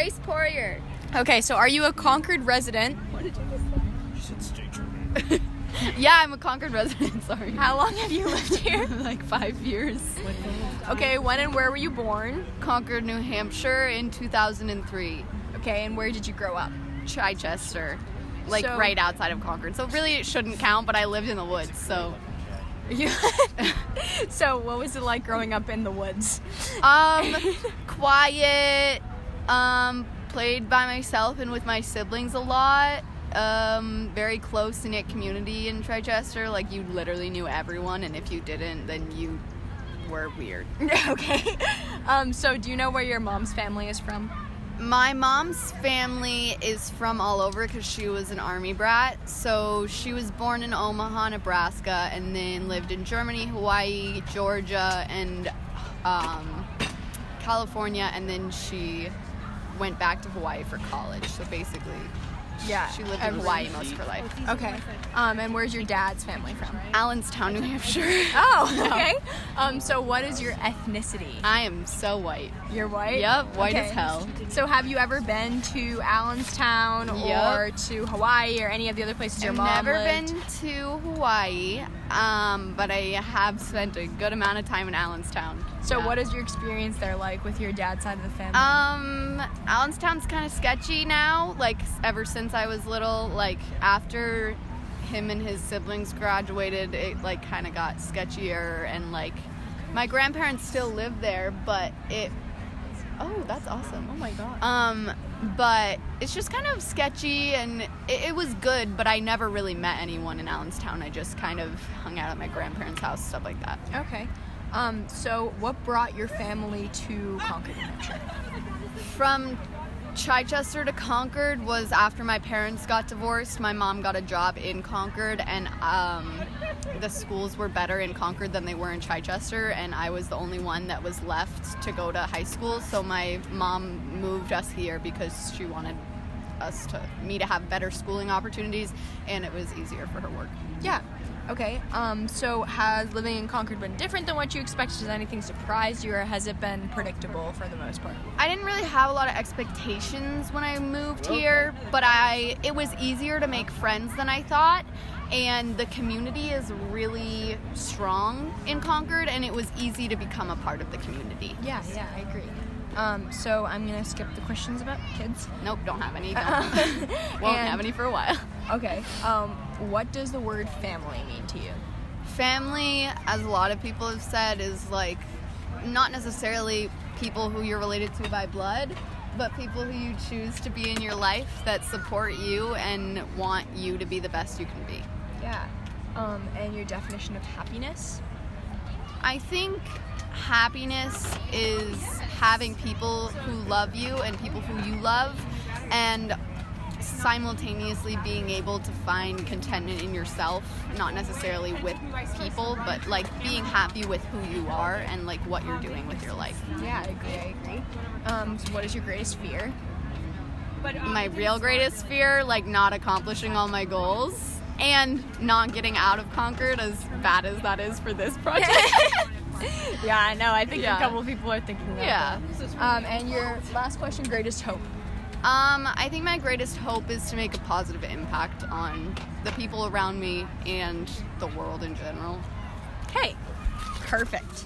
Grace Poirier. Okay, so are you a Concord resident? What did you just say? She said state German. Yeah, I'm a Concord resident, sorry. How long have you lived here? Like 5 years. Okay, when and where were you born? Concord, New Hampshire in 2003. Okay, and where did you grow up? Chichester, like So- right outside of Concord. So really it shouldn't count, but I lived in the woods, so. So what was it like growing up in the woods? Quiet, played by myself and with my siblings a lot. Very close-knit community in Chichester. Like, you literally knew everyone, and if you didn't, then you were weird. Okay. So do you know where your mom's family is from? My mom's family is from all over because she was an army brat. So she was born in Omaha, Nebraska, and then lived in Germany, Hawaii, Georgia, and California, and then she went back to Hawaii for college. So basically, Yeah. she lived in Hawaii most of her life. Okay. And where's your dad's family from? Allenstown, New Hampshire. Oh, okay. So what is your ethnicity? I am so white. You're white? Yep, white Okay. as hell. So have you ever been to Allenstown Yep. or to Hawaii or any of the other places your I've mom never lived? been to Hawaii, but I have spent a good amount of time in Allenstown. So Yeah. what is your experience there like with your dad's side of the family? Allenstown's kind of sketchy now, like ever since I was little. Like after him and his siblings graduated, it like kind of got sketchier, and like my grandparents still live there, but oh, that's awesome. Oh my god. But it's just kind of sketchy, and it was good, but I never really met anyone in Allenstown. I just kind of hung out at my grandparents' house, stuff like that. Okay. So what brought your family to Concord, New Hampshire? From Chichester to Concord was after my parents got divorced. My mom got a job in Concord, and the schools were better in Concord than they were in Chichester, and I was the only one that was left to go to high school. So my mom moved us here because she wanted me to have better schooling opportunities, and it was easier for her work. Yeah. Okay. So has living in Concord been different than what you expected? Has anything surprised you, or has it been predictable for the most part? I didn't really have a lot of expectations when I moved here, but it was easier to make friends than I thought, and the community is really strong in Concord, and it was easy to become a part of the community. Yeah, I agree. So I'm gonna skip the questions about kids. Nope, don't have any. Won't have any for a while. Okay. What does the word family mean to you? Family, as a lot of people have said, is like not necessarily people who you're related to by blood, but people who you choose to be in your life that support you and want you to be the best you can be. Yeah. And your definition of happiness? I think happiness is having people who love you and people who you love, and simultaneously being able to find contentment in yourself, not necessarily with people, but like being happy with who you are and like what you're doing with your life. Yeah, I agree. So what is your greatest fear? My real greatest fear, like not accomplishing all my goals and not getting out of Concord, as bad as that is for this project. Yeah, I know. I think Yeah. a couple people are thinking that. Yeah. And your last question, greatest hope? I think my greatest hope is to make a positive impact on the people around me and the world in general. Okay. Perfect.